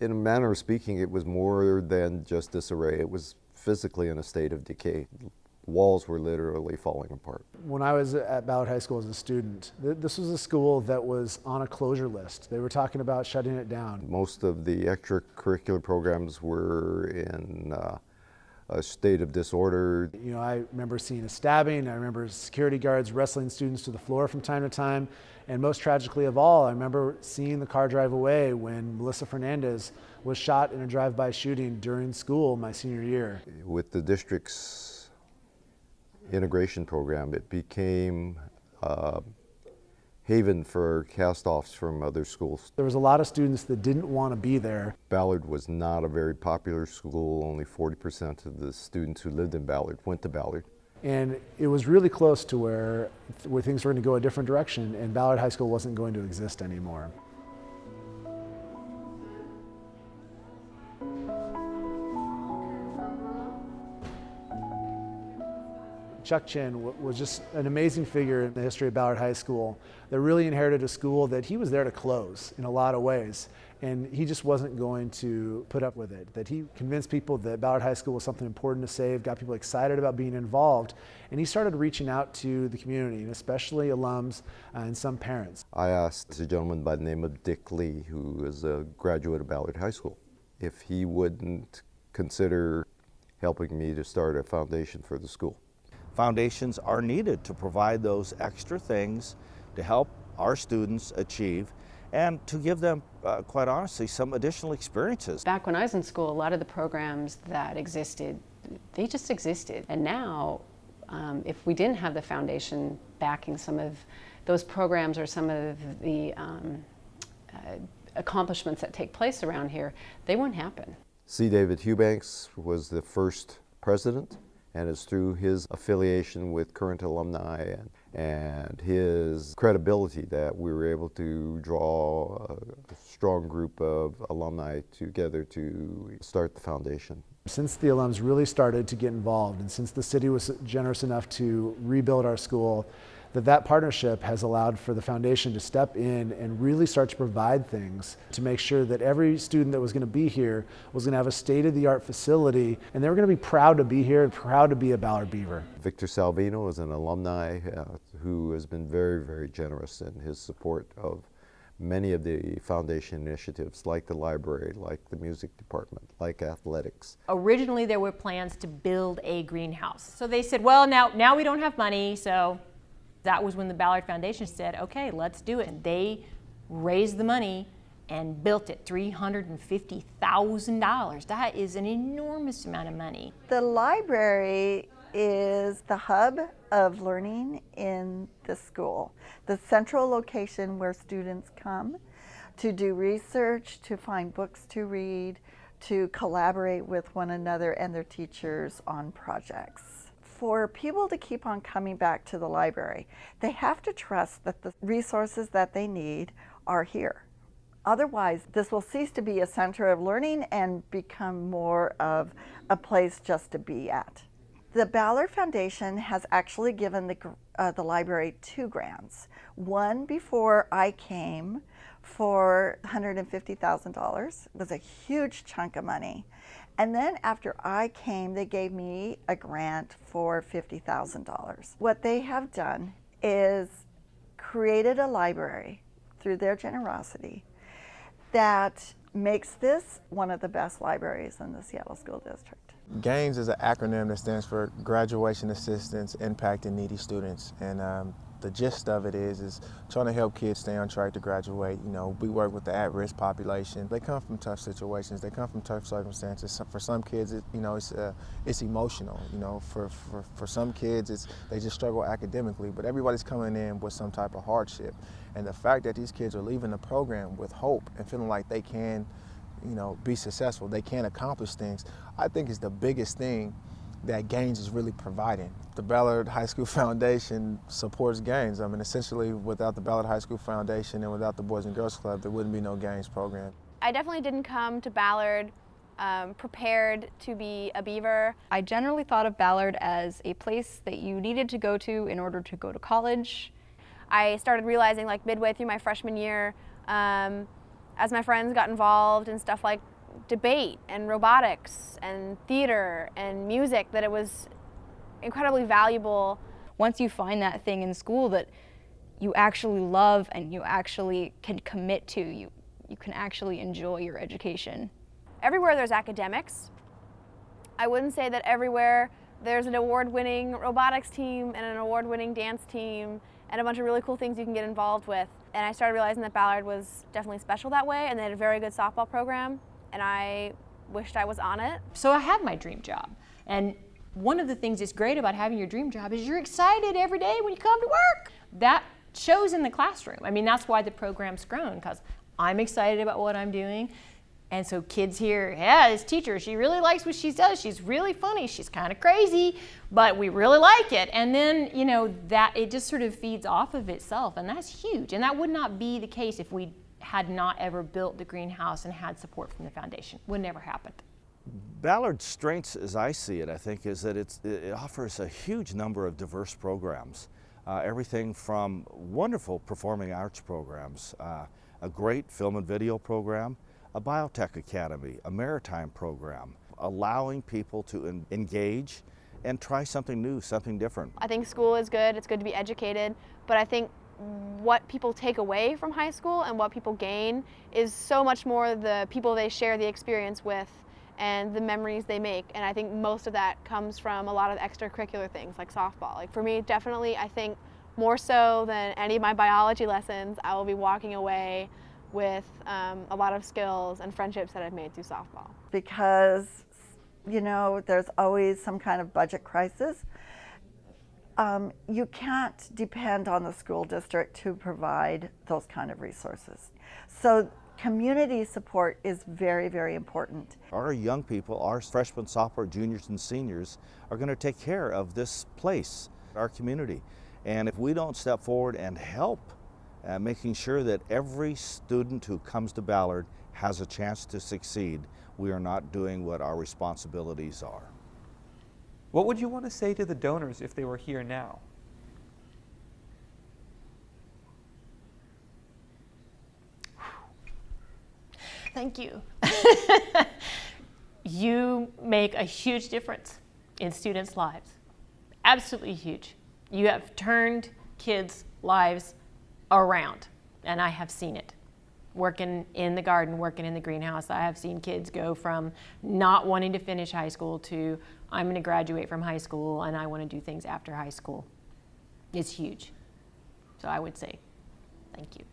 In a manner of speaking, it was more than just disarray. It was physically in a state of decay. Walls were literally falling apart. When I was at Ballard High School as a student, this was a school that was on a closure list. They were talking about shutting it down. Most of the extracurricular programs were in a state of disorder. You know, I remember seeing a stabbing. I remember security guards wrestling students to the floor from time to time. And most tragically of all, I remember seeing the car drive away when Melissa Fernandez was shot in a drive-by shooting during school my senior year. With the district's integration program, it became a haven for cast-offs from other schools. There was a lot of students that didn't want to be there. Ballard was not a very popular school. Only 40% of the students who lived in Ballard went to Ballard. And it was really close to where things were going to go a different direction, and Ballard High School wasn't going to exist anymore. Chuck Chin was just an amazing figure in the history of Ballard High School that really inherited a school that he was there to close in a lot of ways. And he just wasn't going to put up with it. That he convinced people that Ballard High School was something important to save, got people excited about being involved, and he started reaching out to the community, and especially alums and some parents. I asked a gentleman by the name of Dick Lee, who is a graduate of Ballard High School, if he wouldn't consider helping me to start a foundation for the school. Foundations are needed to provide those extra things to help our students achieve and to give them, quite honestly, some additional experiences. Back when I was in school, a lot of the programs that existed, they just existed. And now, if we didn't have the foundation backing some of those programs or some of the accomplishments that take place around here, they wouldn't happen. C. David Hughbanks was the first president, and it's through his affiliation with current alumni and his credibility that we were able to draw a strong group of alumni together to start the foundation. Since the alums really started to get involved, and since the city was generous enough to rebuild our school, that partnership has allowed for the foundation to step in and really start to provide things to make sure that every student that was going to be here was going to have a state-of-the-art facility, and they were going to be proud to be here and proud to be a Ballard Beaver. Victor Salvino is an alumni who has been very, very generous in his support of many of the foundation initiatives, like the library, like the music department, like athletics. Originally there were plans to build a greenhouse. So they said, well, now we don't have money, so that was when the Ballard Foundation said, okay, let's do it. And they raised the money and built it, $350,000. That is an enormous amount of money. The library is the hub of learning in the school, the central location where students come to do research, to find books to read, to collaborate with one another and their teachers on projects. For people to keep on coming back to the library, they have to trust that the resources that they need are here. Otherwise, this will cease to be a center of learning and become more of a place just to be at. The Ballard Foundation has actually given the library 2 grants. One before I came for $150,000. It was a huge chunk of money. And then after I came, they gave me a grant for $50,000. What they have done is created a library through their generosity that makes this one of the best libraries in the Seattle School District. GAINS is an acronym that stands for Graduation Assistance Impacting Needy Students. And the gist of it is trying to help kids stay on track to graduate. You know, we work with the at-risk population. They come from tough situations. They come from tough circumstances. For some kids, it's emotional. You know, for some kids, they just struggle academically. But everybody's coming in with some type of hardship. And the fact that these kids are leaving the program with hope and feeling like they can, you know, be successful, they can accomplish things, I think is the biggest thing that GAINS is really providing. The Ballard High School Foundation supports GAINS. I mean, essentially, without the Ballard High School Foundation and without the Boys and Girls Club, there wouldn't be no GAINS program. I definitely didn't come to Ballard prepared to be a Beaver. I generally thought of Ballard as a place that you needed to go to in order to go to college. I started realizing, like, midway through my freshman year, as my friends got involved and stuff like debate and robotics and theater and music, that it was incredibly valuable. Once you find that thing in school that you actually love and you actually can commit to, you can actually enjoy your education. Everywhere there's academics. I wouldn't say that everywhere there's an award-winning robotics team and an award-winning dance team and a bunch of really cool things you can get involved with. And I started realizing that Ballard was definitely special that way, and they had a very good softball program, and I wished I was on it. So I had my dream job. And one of the things that's great about having your dream job is you're excited every day when you come to work. That shows in the classroom. I mean, that's why the program's grown, because I'm excited about what I'm doing. And so kids hear, yeah, this teacher, she really likes what she does. She's really funny. She's kind of crazy, but we really like it. And then, you know, that it just sort of feeds off of itself, and that's huge. And that would not be the case if we had not ever built the greenhouse and had support from the foundation. Would never happen. Ballard's strengths, as I see it, I think, is that it offers a huge number of diverse programs. Everything from wonderful performing arts programs, a great film and video program, a biotech academy, a maritime program, allowing people to engage and try something new, something different. I think school is good, it's good to be educated, but I think what people take away from high school and what people gain is so much more the people they share the experience with and the memories they make. And I think most of that comes from a lot of extracurricular things like softball. Like for me, definitely, I think more so than any of my biology lessons, I will be walking away with a lot of skills and friendships that I've made through softball. Because, you know, there's always some kind of budget crisis. You can't depend on the school district to provide those kind of resources. So community support is very, very important. Our young people, our freshmen, sophomores, juniors, and seniors are going to take care of this place, our community. And if we don't step forward and help making sure that every student who comes to Ballard has a chance to succeed, we are not doing what our responsibilities are. What would you want to say to the donors if they were here now? Thank you. You make a huge difference in students' lives. Absolutely huge. You have turned kids' lives around, and I have seen it. Working in the garden, working in the greenhouse, I have seen kids go from not wanting to finish high school to I'm going to graduate from high school and I want to do things after high school. It's huge. So I would say thank you.